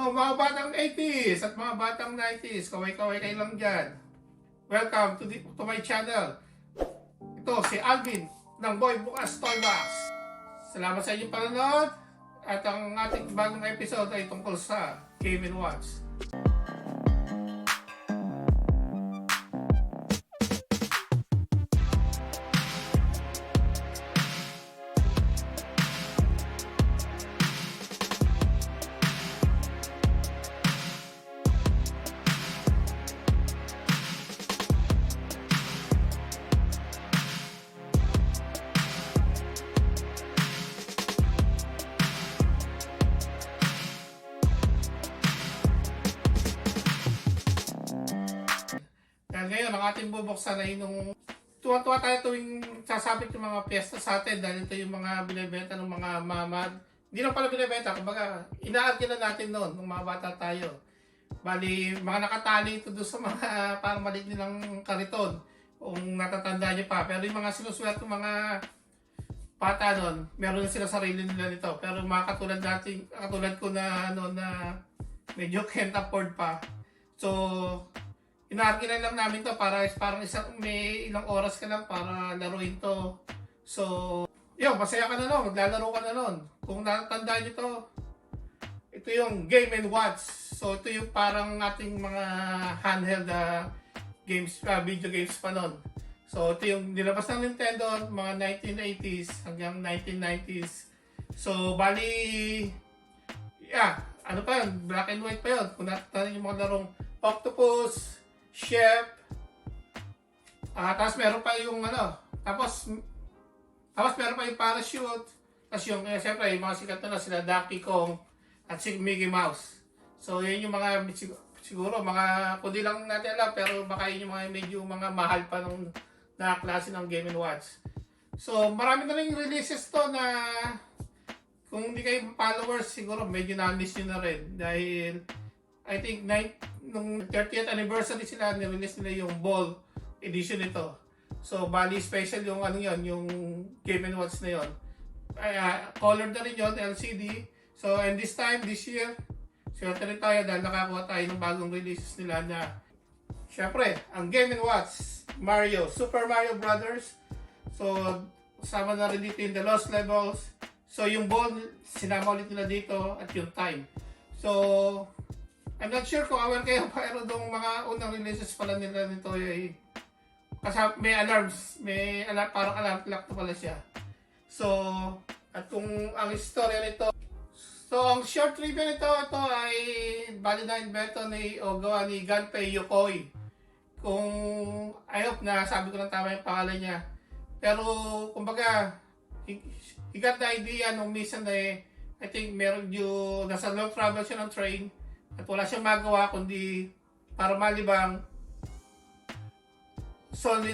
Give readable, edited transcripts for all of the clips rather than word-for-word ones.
Mga batang 80s at mga batang 90s, kaway-kaway kayo lang dyan. Welcome to my channel. Ito si Alvin ng Boy Bukas Toy Box. Salamat sa inyong panonood at ang ating bagong episode ay tungkol sa Gameandwatch. Ngayon, ang ating bubuksan ay nung tuwa-tuwa tayo tuwing sasabit yung mga piyesta sa atin dahil ito yung mga binibenta ng mga mamad. Hindi lang pala binibenta, kumbaga inaarkin na natin noon nung mga bata tayo. Bali, mga nakatali ito doon sa mga parang maliit nilang kariton kung natatanda niyo pa. Pero yung mga sinuswerte ng mga bata noon, meron na sila sarili nila nito. Pero mga katulad natin, katulad ko na, na medyo can't afford pa. So, inaarkinan lang namin to para parang may ilang oras ka lang para laruin to. So, yun, masaya ka na nun, maglalaro ka na nun. Kung natandaan nyo to, ito yung Gameandwatch. So, ito yung parang ating mga handheld games, video games pa nun. So, ito yung nilabas ng Nintendo, mga 1980s hanggang 1990s. So, bali, yeah, ano pa yun, black and white pa yun. Kung natandaan yung mga larong Octopus, Chef, tapos meron pa yung tapos meron pa yung parachute, tapos yung, siyempre, yung mga sikat na sila Donkey Kong at si Mickey Mouse. So, yun yung mga, siguro, mga, kundi lang natin alam, pero baka yun yung mga medyo mga mahal pa nung na klase ng Gameandwatch. So, marami na rin releases to na, kung hindi kayo followers, siguro medyo na-miss nyo na rin. Dahil, I think, nung 30th anniversary sila, nirelease nila yung ball edition nito. So, bali special yung yung Gameandwatch na yun. Colored na rin yun, LCD. So, and this year, swerte rin tayo dahil nakakuha tayo ng bagong releases nila na, syempre, ang Gameandwatch, Super Mario Brothers. So, kasama na rin dito yung The Lost Levels. So, yung ball, sinama ulit nila dito at yung time. So, I'm not sure kung aware kayo, pero doon mga unang releases pala nila nito ay kasi may alarms, parang alarm clock to pala siya. So, at kung ang istorya nito, so ang short review nito, ito ay bali na invento o gawa ni Gunpei Yokoi. Kung, I hope na sabi ko lang tama yung pangalan niya. Pero, kumbaga, he got the idea nung minsan na I think meron yung, nasa long travel siya ng train, at wala siyang magawa kundi para malibang. So, ang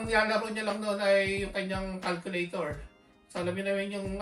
nilalaro niya lang noon ay yung kanyang calculator. So, alam niyo naman yung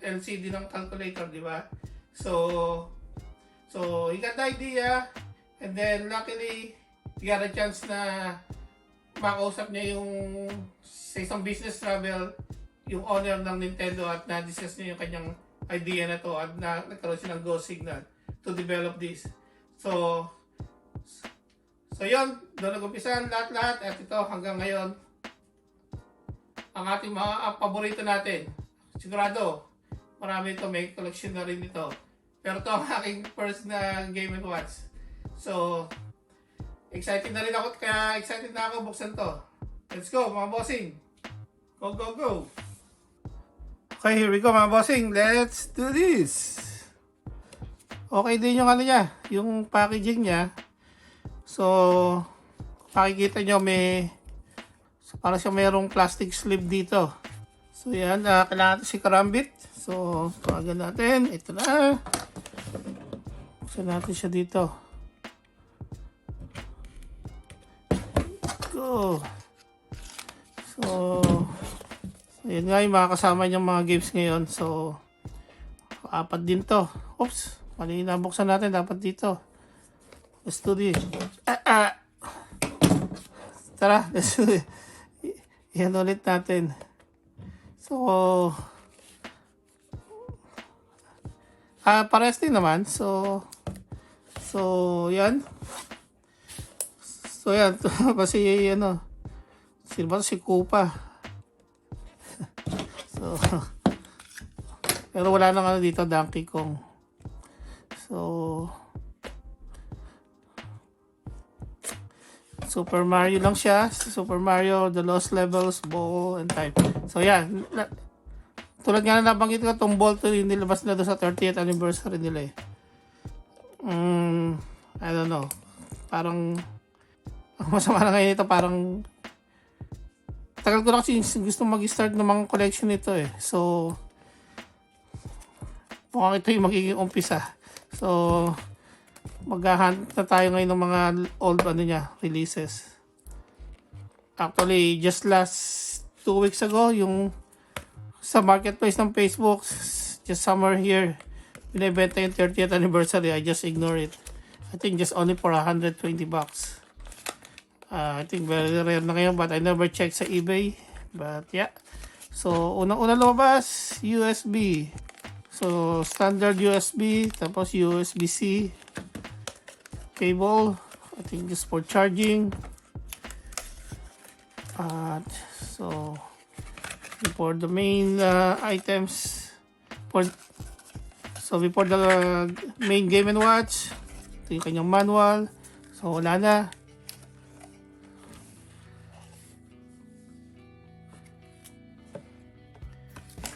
LCD ng calculator, di ba? So, he got the idea, and then luckily, he got a chance na makausap niya yung sa isang business travel, yung owner ng Nintendo, at na-discuss niya yung kanyang idea na to at nagkaroon siya ng go signal to develop this. So yun, doon nag-umpisa lahat-lahat at ito hanggang ngayon ang ating mga paborito natin. Sigurado, marami ito, may collection na rin ito. Pero ito ang aking first na Gameandwatch. So, excited na rin ako, kaya excited na ako buksan to. Let's go mga bossing! Go, go, go! Okay, here we go mga bossing. Let's do this! Okay din yung niya, yung packaging niya. So, makikita nyo parang siya mayroong plastic sleeve dito. So, yan, kailangan natin si karambit. So, tawagan natin. Ito na. Buksan natin siya dito. Go. So, yun nga yung mga kasama niyang mga games ngayon. So, apat din to. Oops. Mali nabuksan natin, dapat dito. Let's do this. Tara, let's do it. Yan ulit natin. So, parehas din naman. So, So, yan. So, yan. Kasi, ano, sino ba? Si Koopa. So, pero wala nang ano dito, Donkey Kong. So, Super Mario lang siya. Super Mario, The Lost Levels, Ball, and Time. So, yan. Tulad nga na nabanggit ko, itong Ball to yung nilabas na doon sa 30th anniversary nila eh. I don't know. Parang, ang masama na ngayon ito, parang, tagal ko na kasi gusto mag-start ng mga collection nito eh. So, mukhang ito yung magiging umpisa. So, maghahunt na tayo ngayon ng mga old ano niya, releases. Actually, just last 2 weeks ago, yung sa marketplace ng Facebook, just somewhere here, binibenta yung 30th anniversary. I just ignore it. I think just only for $120. I think very rare na ngayon, but I never checked sa eBay. But yeah. So, unang-una lumabas, USB. So, standard USB, tapos USB-C cable. I think just for charging. So, for the main items, before the main Gameandwatch, ito yung kanyang manual. So, wala na.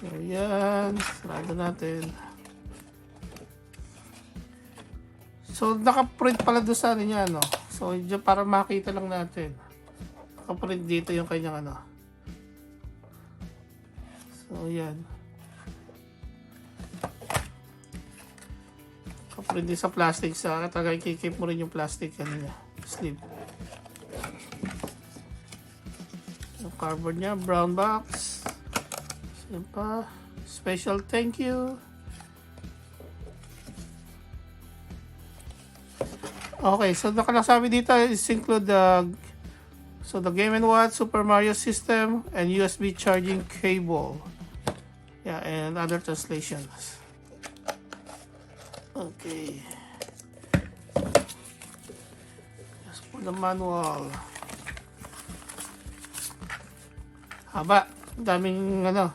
So, yan. Sarado natin. So, naka-print pala doon sa ano niya, no? So, para makita lang natin. Naka-print dito yung kanyang ano. So, yan. Naka-print din sa plastic. Sa talaga, ikikip mo rin yung plastic ano niya. Sleeve. Yung cardboard niya, brown box. Yan pa. Special thank you. Okay, so nakalasabi dito is include the Gameandwatch, Super Mario system, and USB charging cable. Yeah, and other translations. Okay. Just for the manual. Haba. Daming ano.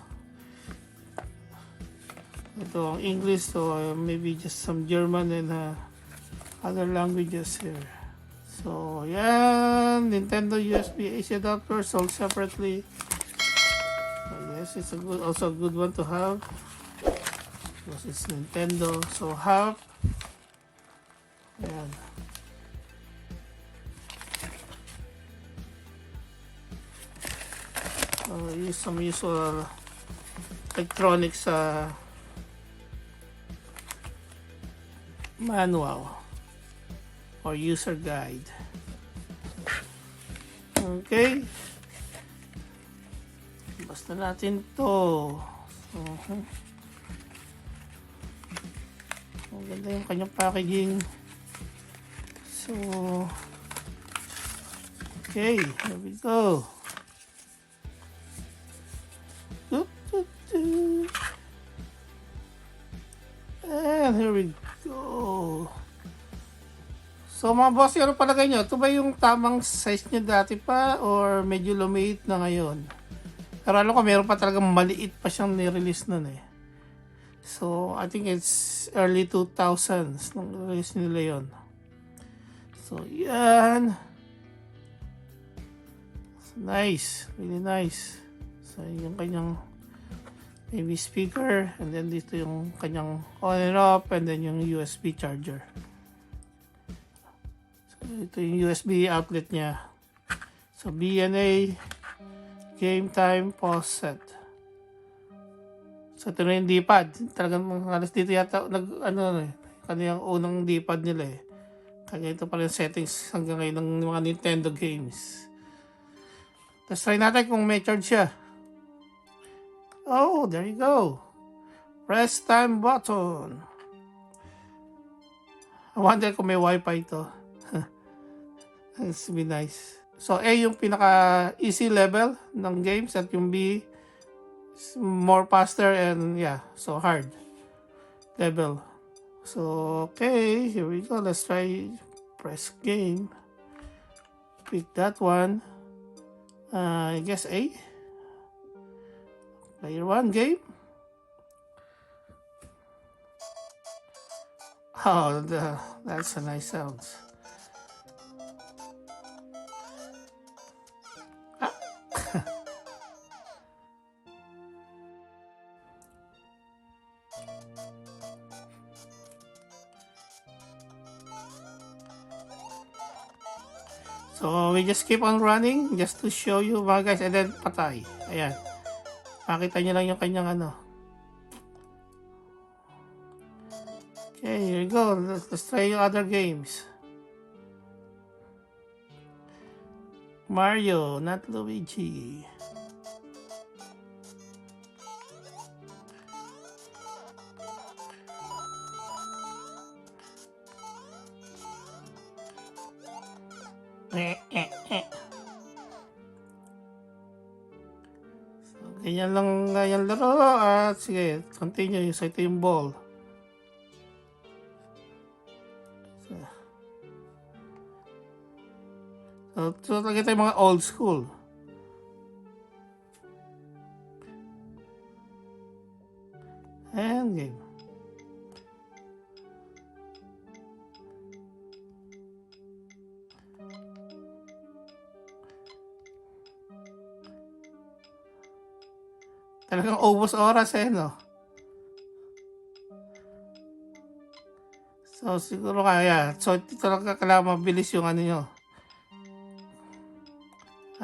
Ito ang English, so maybe just some German and other languages here. So, yan. Nintendo USB AC adapter sold separately. So, yes, it's also a good one to have. Because it's Nintendo. So, have. Yan. Use some usual electronics manual or user guide. Okay, basta natin to. Ang ganda yung kanyang packaging. So, okay, here we go. And here we go. So mga boss, ano palagay nyo? Ito ba yung tamang size nyo dati pa or medyo lumiit na ngayon? Pero alam ko meron pa talagang maliit pa siyang nirelease nun eh. So I think it's early 2000s nung release nila yun. So yan. Nice. Really nice. So yung kanyang maybe speaker, and then dito yung kanyang on and off, and then yung USB charger. So ito yung USB outlet niya. So BNA game time pause set. So ito na yung D-pad. Talagang halos dito yata kaniyang unang D-pad nila eh. Kaya ito pala yung settings hanggang ngayon ng mga Nintendo games. Let's try natin kung may charge siya. Oh, there you go. Press time button. I wonder kung may Wi-Fi ito. This would be nice. So A yung pinaka easy level ng games at yung B is more faster and yeah, so hard level. So, okay, here we go. Let's try press game. Pick that one. I guess A. Player 1 game. Oh, that's a nice sound. So, we just keep on running just to show you mga guys, and then patay. Ayan. Makita nyo lang yung kanyang ano. Okay, here we go. Let's try yung other games. Mario, not Luigi. So, ganyan lang yung laro. At sige, continue. So, ito yung ball. So talaga tayo mga old school. And game. Talagang ubos oras no? So siguro kaya. So ito talaga kailangan mabilis yung ano nyo.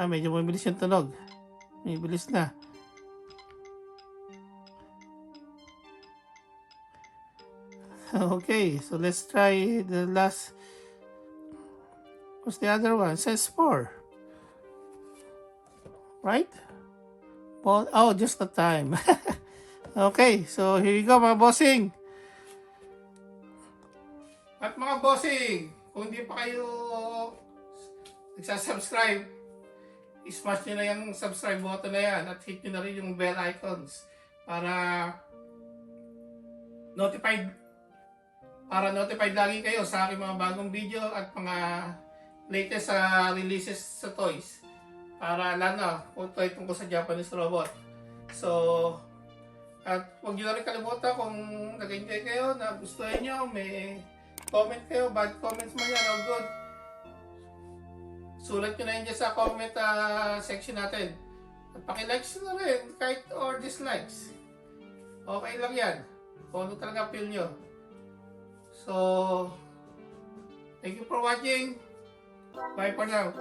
Medyo mabilis yung tunog. May bilis na. Okay, so let's try the last. What's the other one? It says 4. Right? Ball. Oh, just the time. Okay, so here you go mga bossing. At mga bossing, kung hindi pa kayo nagsasubscribe, i-smash nyo na yung subscribe button na yan at hit nyo na rin yung bell icons para notified lagi kayo sa aking mga bagong video at mga latest releases sa toys para lalo kung ito tungkol sa Japanese robot. So, at huwag nyo na rin kalimutan kung nag-enjoy kayo, nagustuhan nyo, may comment kayo, bad comments man yan, all good. Sulat nyo na yun dyan sa comment section natin. At pakilikes na rin, kahit or dislikes. Okay lang yan. Kung ano talaga feel nyo. So, thank you for watching. Bye for now.